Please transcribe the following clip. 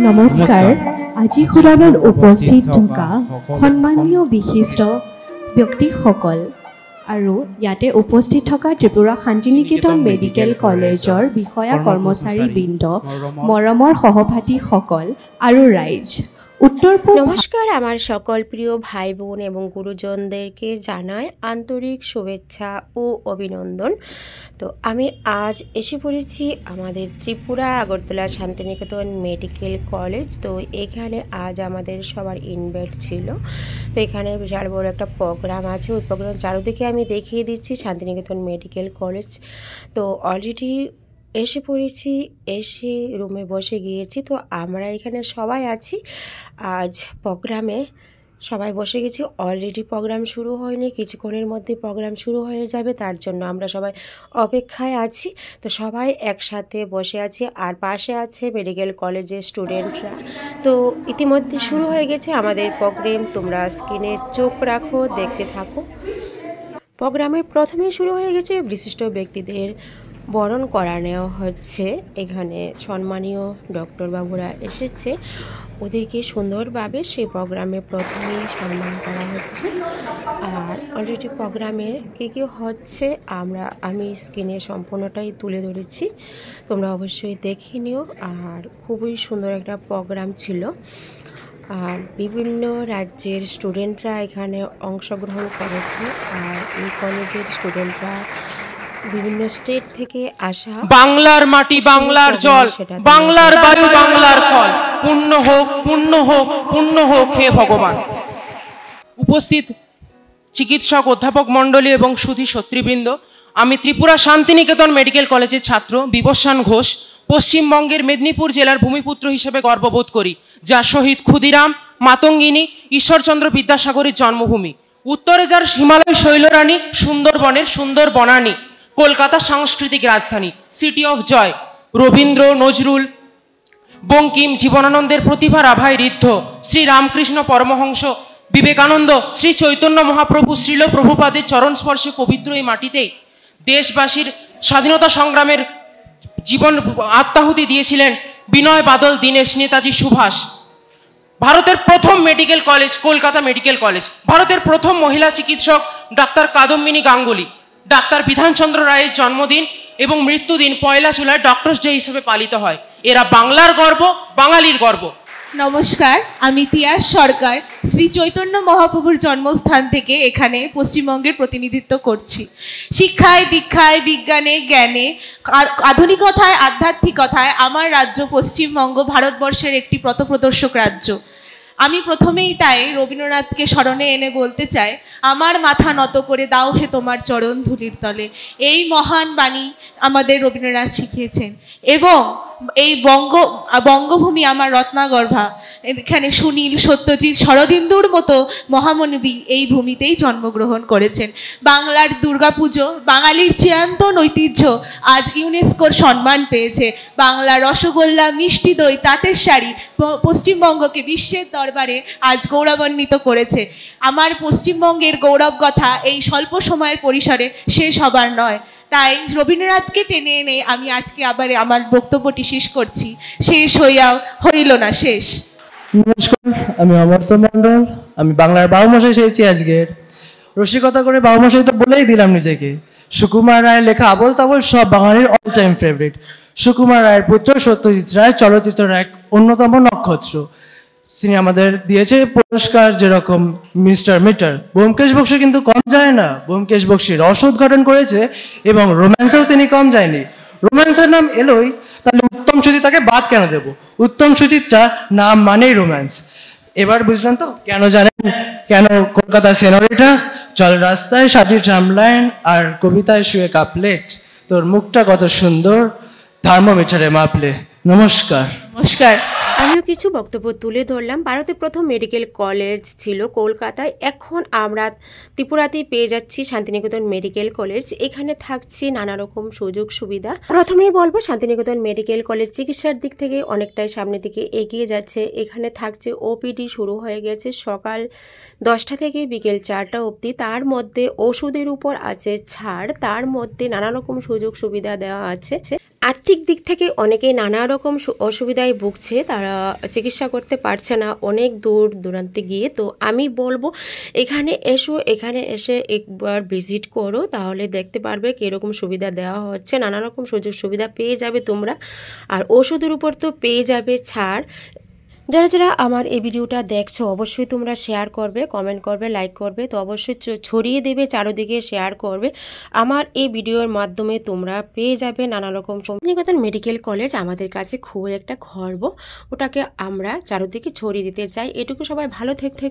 নমস্কাৰ। আজি সদনত উপস্থিত থকা সন্মানীয় বিশিষ্ট ব্যক্তিসকল আৰু ইয়াতে উপস্থিত থকা ত্ৰিপুৰা শান্তিনিকেতন মেডিকেল কলেজৰ বিষয়া কৰ্মচাৰীবৃন্দ, মৰমৰ সহপাঠীসকল আৰু রাইজ। নমস্কার, আমার সকল প্রিয় ভাই বোন এবং গুরুজনদেরকে জানাই আন্তরিক শুভেচ্ছা ও অভিনন্দন। তো আমি আজ এসে পড়েছি আমাদের ত্রিপুরা আগরতলা শান্তিনিকেতন মেডিকেল কলেজ। তো এখানে আজ আমাদের সবার ইনভাইট ছিল। তো এখানে বিশাল বড় একটা প্রোগ্রাম আছে। ওই প্রোগ্রাম চারদিকে আমি দেখিয়ে দিচ্ছি শান্তিনিকেতন মেডিকেল কলেজ। তো অলরেডি এসে পড়েছি, এসে রুমে বসে গিয়েছি। তো আমরা এখানে সবাই আছি। আজ প্রোগ্রামে সবাই বসে গেছি। অলরেডি প্রোগ্রাম শুরু হয়নি, কিছুক্ষণের মধ্যে প্রোগ্রাম শুরু হয়ে যাবে, তার জন্য আমরা সবাই অপেক্ষায় আছি। তো সবাই একসাথে বসে আছি। আর পাশে আছে মেডিকেল কলেজের স্টুডেন্টরা। তো ইতিমধ্যে শুরু হয়ে গেছে আমাদের প্রোগ্রাম। তোমরা স্ক্রিনে চোখ রাখো, দেখতে থাকো। প্রোগ্রামের প্রথমে শুরু হয়ে গেছে বিশিষ্ট ব্যক্তিদের বরণ করা নেওয়া হচ্ছে। এখানে সম্মানীয় ডক্টর বাবুরা এসেছে, ওদেরকে সুন্দরভাবে সেই প্রোগ্রামে প্রথমেই সম্মান করা হচ্ছে। আর অলরেডি প্রোগ্রামের কী কী হচ্ছে আমি স্ক্রিনে সম্পূর্ণটাই তুলে ধরেছি, তোমরা অবশ্যই দেখে নিও। আর খুবই সুন্দর একটা প্রোগ্রাম ছিল। আর বিভিন্ন রাজ্যের স্টুডেন্টরা এখানে অংশগ্রহণ করেছে। আর এই কলেজের স্টুডেন্টরা বিভিন্ন স্টেট থেকে আসা। বাংলার মাটি, বাংলার জল, বাংলার বায়ু, বাংলার ফল, পূর্ণ হোক, পূর্ণ হোক, পূর্ণ হোক হে ভগবান। উপস্থিত চিকিৎসক, অধ্যাপক মণ্ডলী এবং সুধী সত্রীবৃন্দ, আমি ত্রিপুরা শান্তিনিকেতন মেডিকেল কলেজের ছাত্র বিবস্বান ঘোষ পশ্চিমবঙ্গের মেদিনীপুর জেলার ভূমিপুত্র হিসেবে গর্ববোধ করি, যা শহীদ ক্ষুদিরাম, মাতঙ্গিনী, ঈশ্বরচন্দ্র বিদ্যাসাগরের জন্মভূমি। উত্তরে যার হিমালয় শৈলরানী, সুন্দরবনের সুন্দর বনানী, কলকাতা সাংস্কৃতিক রাজধানী, city of joy. Rabindra, Nazrul, Bankim, জীবনানন্দের প্রতিভার আভায় ঋদ্ধ শ্রী রামকৃষ্ণ পরমহংস, বিবেকানন্দ, শ্রী চৈতন্য মহাপ্রভু, শ্রীল প্রভুপাদের চরণ স্পর্শে পবিত্র এই মাটিতেই দেশবাসীর স্বাধীনতা সংগ্রামের জীবন আত্মাহুতি দিয়েছিলেন বিনয় বাদল, দীনেশ, নেতাজি সুভাষ। ভারতের প্রথম medical college Kolkata medical college. ভারতের প্রথম মহিলা চিকিৎসক ডাক্তার কাদম্বিনী গাঙ্গুলি। ডাক্তার বিধানচন্দ্র রায়ের জন্মদিন এবং মৃত্যুদিন 1 জুলাই ডক্টরস ডে হিসেবে পালিত হয়। এরা বাংলার গর্ব, বাঙালির গর্ব। নমস্কার, আমি তিয়াস সরকার শ্রী চৈতন্য মহাপ্রভুর জন্মস্থান থেকে এখানে পশ্চিমবঙ্গের প্রতিনিধিত্ব করছি। শিক্ষায়, দীক্ষায়, বিজ্ঞানে, জ্ঞানে, আধুনিকতায়, আধ্যাত্মিকতায় আমার রাজ্য পশ্চিমবঙ্গ ভারতবর্ষের একটি পথপ্রদর্শক রাজ্য। আমি প্রথমেই তাই রবীন্দ্রনাথকে স্মরণে এনে বলতে চাই, আমার মাথা নত করে দাও হে তোমার চরণ ধুলির তলে। এই মহান বাণী আমাদের রবীন্দ্রনাথ শিখিয়েছেন। এবং এই বঙ্গভূমি আমার রত্নাগর্ভা। এখানে সুনীল, সত্যজিৎ, শরদিন্দুর মতো মহামানবী এই ভূমিতেই জন্মগ্রহণ করেছেন। বাংলার দুর্গাপুজো, বাঙালির চিরন্তন ঐতিহ্য আজ ইউনেস্কোর সম্মান পেয়েছে। বাংলার রসগোল্লা, মিষ্টি দই, তাঁতের শাড়ি পশ্চিমবঙ্গকে বিশ্বের দরবারে আজ গৌরবান্বিত করেছে। আমার পশ্চিমবঙ্গের গৌরব কথা এই স্বল্প সময়ের পরিসরে শেষ হবার নয়। তাই রবীন্দ্রনাথকে টেনে এনে আমি আজকে আবার আমার বক্তব্যটি শেষ করছি। শেষ হইল না শেষ। নমস্কার, আমি অমর্ত্য মণ্ডল। আমি বাংলার বাবুমশাই সেরেছি আজকের। রসিকতা করে বাবুমশাই তো বলেই দিলাম নিজেকে। সুকুমার রায়ের লেখা আবল তাবল সব বাঙালির অল টাইম ফেভারিট। সুকুমার রায়ের পুত্র সত্যজিৎ রায় চলচ্চিত্রের এক অন্যতম নক্ষত্র। তিনি আমাদের দিয়েছে পুরস্কার, যেরকম মিস্টার মিটার। ব্যোমকেশ বক্সী কিন্তু কম যায় না। ব্যোমকেশ বক্সী রস উদ্ঘাটন করেছে এবং রোম্যান্সেও তিনি কম যায়নি। রোম্যান্সের নাম এলোই, তাহলে উত্তম সুচিত তাকে বাদ কেন দেব? উত্তম সুচিত্রা নাম মানেই রোম্যান্স। এবার বুঝলেন তো কেন? জানেন কেন কলকাতা সেনরিটা? চল রাস্তায় সাজি ট্রামলাইন আর কবিতায় শুয়ে কাপলেট, তোর মুখটা কত সুন্দর থার্মোমিটারে মাপলে। নমস্কার। নমস্কার। আমিও কিছু বক্তব্য তুলে ধরলাম। ভারতের প্রথম মেডিকেল কলেজ ছিল কলকাতায়। এখন আমরা ত্রিপুরাতেই পেয়ে যাচ্ছি শান্তিনিকেতন মেডিকেল কলেজ। এখানে থাকছে নানা রকম সুযোগ সুবিধা। প্রথমেই বলবো শান্তিনিকেতন মেডিকেল কলেজ চিকিৎসার দিক থেকে অনেকটাই সামনের দিকে এগিয়ে যাচ্ছে। এখানে থাকছে ওপিডি শুরু হয়ে গেছে সকাল 10টা থেকে বিকেল 4টা অবধি। তার মধ্যে ওষুধের উপর আছে ছাড়, তার মধ্যে নানা রকম সুযোগ সুবিধা দেওয়া আছে। আর্থিক দিক থেকে অনেকেই নানা রকম অসুবিধায় ভুগছে, তারা চিকিৎসা করতে পারছে না অনেক দূর দূরান্তে গিয়ে। তো আমি বলবো এখানে এসো, এখানে এসে একবার ভিজিট করো, তাহলে দেখতে পারবে কীরকম সুবিধা দেওয়া হচ্ছে, নানা রকম সুযোগ সুবিধা পেয়ে যাবে তোমরা। আর ওষুধের উপর তো পেয়ে যাবে ছাড়। যারা যারা আমার এই ভিডিওটা দেখছো অবশ্যই তোমরা শেয়ার করবে, কমেন্ট করবে, লাইক করবে। তো অবশ্যই ছড়িয়ে দেবে, চারদিকে শেয়ার করবে। আমার এই ভিডিওর মাধ্যমে তোমরা পেয়ে যাবে নানা রকম। শান্তিনিকেতন মেডিকেল কলেজ আমাদের কাছে খুব একটা গর্ব, ওটাকে আমরা চারদিকে ছড়িয়ে দিতে চাই। এটুকু সবাই ভালো থেকে